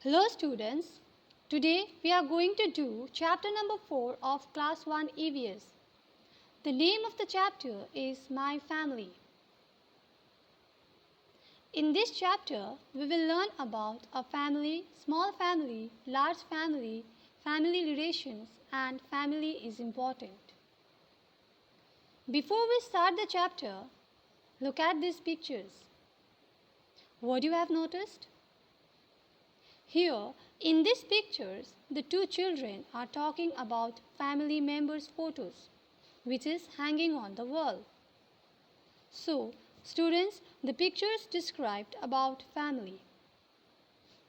Hello students, today we are going to do chapter number 4 of class 1 EVS. The name of the chapter is My Family. In this chapter, we will learn about a family, small family, large family, family relations, and family is important. Before we start the chapter, look at these pictures. What do you have noticed? Here, in these pictures, the two children are talking about family members' photos, which is hanging on the wall. So, students, the pictures described about family.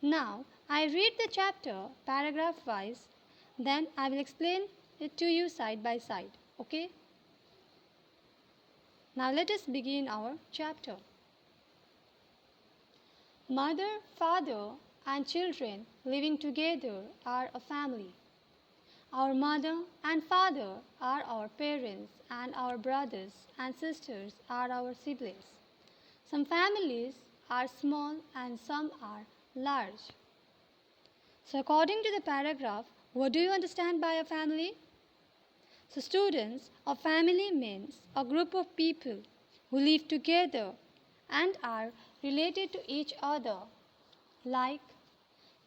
Now, I read the chapter paragraph wise, then I will explain it to you side by side, okay? Now, let us begin our chapter. Mother, father, and children living together are a family. Our mother and father are our parents, and our brothers and sisters are our siblings. Some families are small and some are large. So, according to the paragraph, what do you understand by a family? So, students, a family means a group of people who live together and are related to each other, like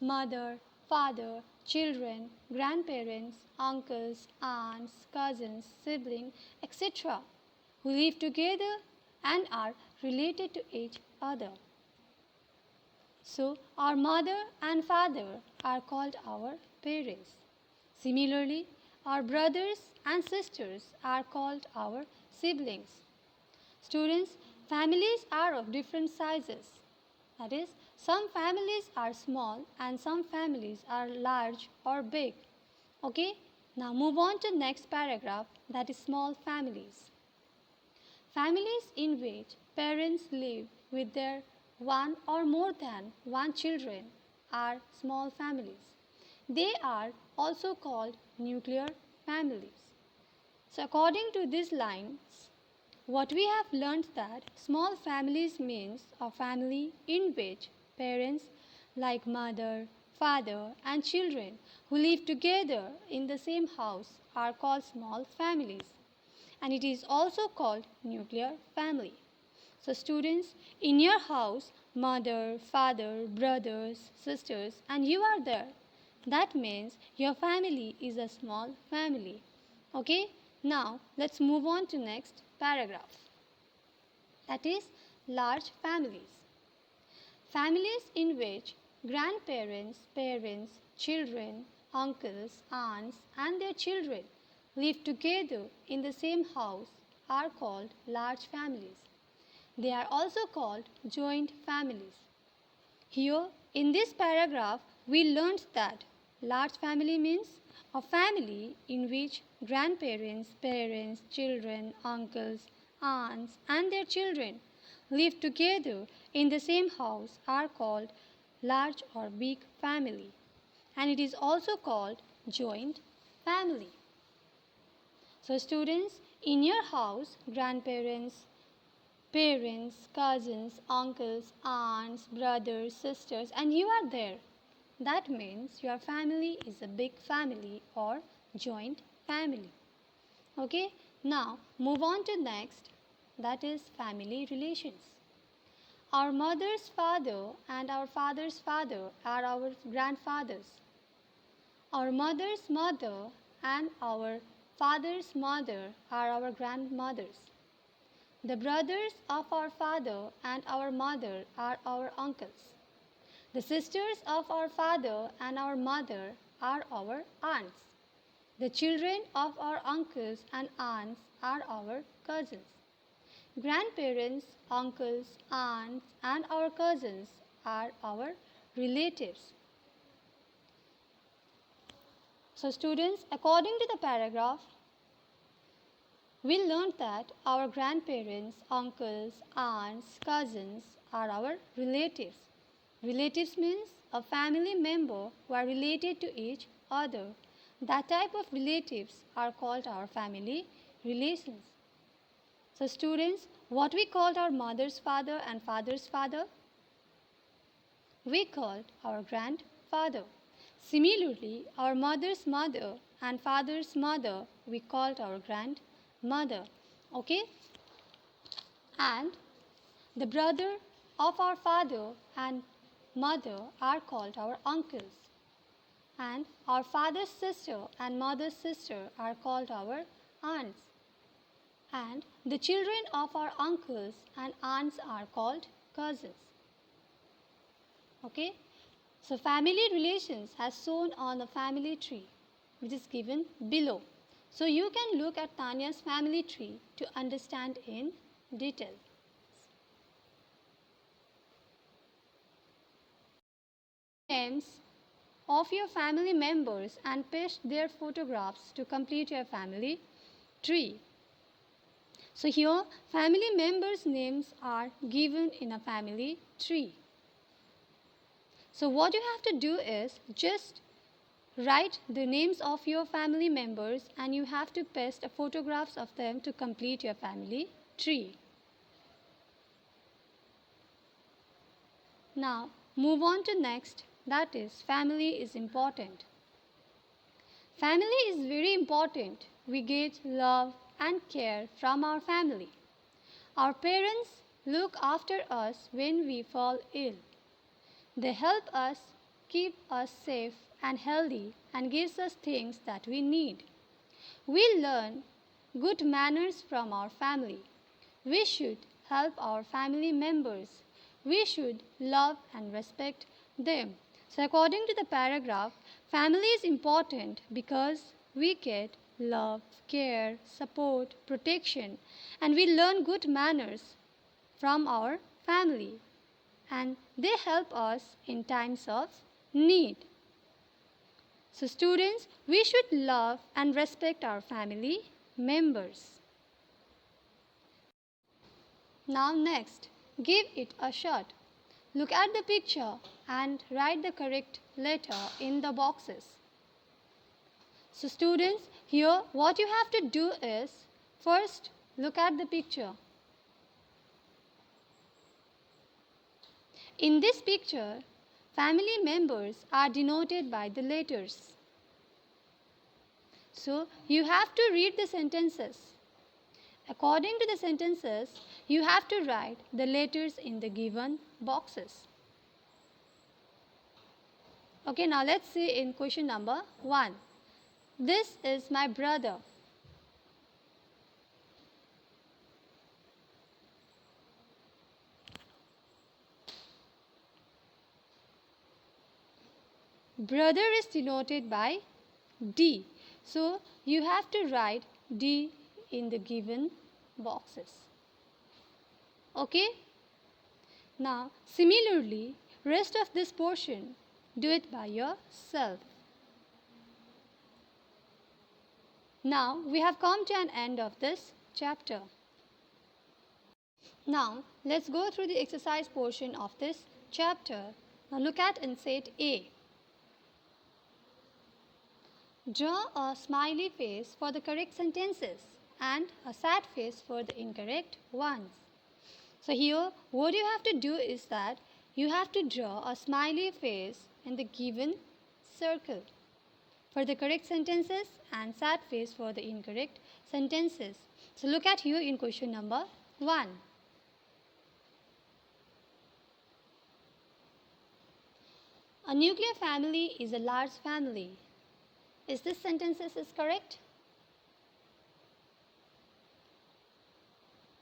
mother, father, children, grandparents, uncles, aunts, cousins, siblings, etc., who live together and are related to each other. So, our mother and father are called our parents. Similarly, our brothers and sisters are called our siblings. Students, families are of different sizes. That is, some families are small and some families are large or big. Okay, now move on to next paragraph, that is small families. Families in which parents live with their one or more than one children are small families. They are also called nuclear families. So according to these lines, what we have learned that small families means a family in which parents like mother, father and children who live together in the same house are called small families, and it is also called nuclear family. So students, in your house, mother, father, brothers, sisters and you are there. That means your family is a small family. Okay? Now let's move on to next paragraph. That is large families. Families in which grandparents, parents, children, uncles, aunts and their children live together in the same house are called large families. They are also called joint families. Here in this paragraph we learned that large family means a family in which grandparents, parents, children, uncles, aunts and their children live together in the same house are called large or big family, and it is also called joint family. So students, in your house, grandparents, parents, cousins, uncles, aunts, brothers, sisters, and you are there. That means your family is a big family or joint family. Okay, now move on to next, that is family relations. Our mother's father and our father's father are our grandfathers. Our mother's mother and our father's mother are our grandmothers. The brothers of our father and our mother are our uncles. The sisters of our father and our mother are our aunts. The children of our uncles and aunts are our cousins. Grandparents, uncles, aunts, and our cousins are our relatives. So, students, according to the paragraph, we learned that our grandparents, uncles, aunts, cousins are our relatives. Relatives means a family member who are related to each other. That type of relatives are called our family relations. So students, what we called our mother's father and father's father? We called our grandfather. father. Similarly, our mother's mother and father's mother we called our grandmother. Okay? And the brother of our father and mother are called our uncles. And our father's sister and mother's sister are called our aunts. And the children of our uncles and aunts are called cousins. Okay? So family relations as shown on the family tree, which is given below. So you can look at Tanya's family tree to understand in detail. Names of your family members and paste their photographs to complete your family tree. So here family members' names are given in a family tree. So what you have to do is just write the names of your family members and you have to paste photographs of them to complete your family tree. Now move on to next, that is family is important. Family is very important. We get love and care from our family. Our parents look after us when we fall ill. They help us, keep us safe and healthy and gives us things that we need. We learn good manners from our family. We should help our family members. We should love and respect them. So according to the paragraph, family is important because we get love, care, support, protection, and we learn good manners from our family. And they help us in times of need. So students, we should love and respect our family members. Now next, give it a shot. Look at the picture and write the correct letter in the boxes. So students, here what you have to do is, first look at the picture. In this picture, family members are denoted by the letters. So you have to read the sentences. According to the sentences, you have to write the letters in the given boxes. Okay, now let's see in question number 1. This is my brother. Brother is denoted by D. So you have to write D in the given boxes. Okay? Now similarly, rest of this portion, do it by yourself. Now we have come to an end of this chapter. Now let's go through the exercise portion of this chapter. Now look at inset A. Draw a smiley face for the correct sentences and a sad face for the incorrect ones. So here what you have to do is that you have to draw a smiley face in the given circle for the correct sentences and sad face for the incorrect sentences. So look at here in question number 1. A nuclear family is a large family. Is this sentences is correct?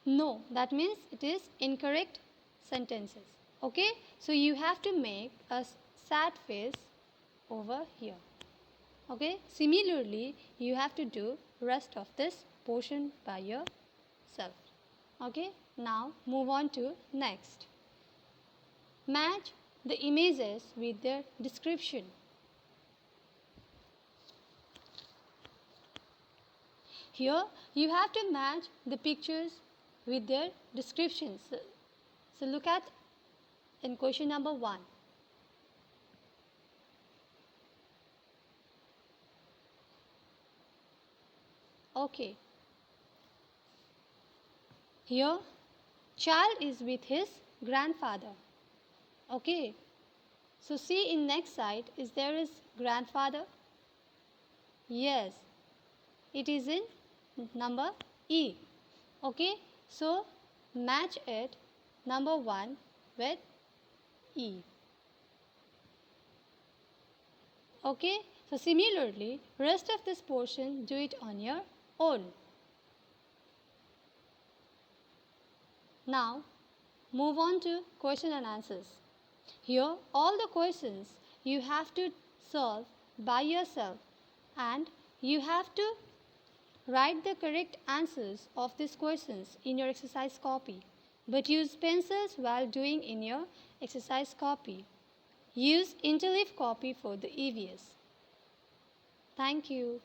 No, that means it is incorrect sentences. Okay, so you have to make a sad face over here. Okay, similarly you have to do rest of this portion by yourself. Okay, now move on to next. Match the images with their description. Here you have to match the pictures with their descriptions. So look at in question number 1. Okay. Here child is with his grandfather. Okay. So see in next side is there is grandfather. Yes, it is in number E. Okay, so match it number 1 with E. Okay, so similarly rest of this portion do it on your own. Now move on to question and answers. Here all the questions you have to solve by yourself and you have to write the correct answers of these questions in your exercise copy, but use pencils while doing in your exercise copy. Use Interleaf copy for the EVS. Thank you.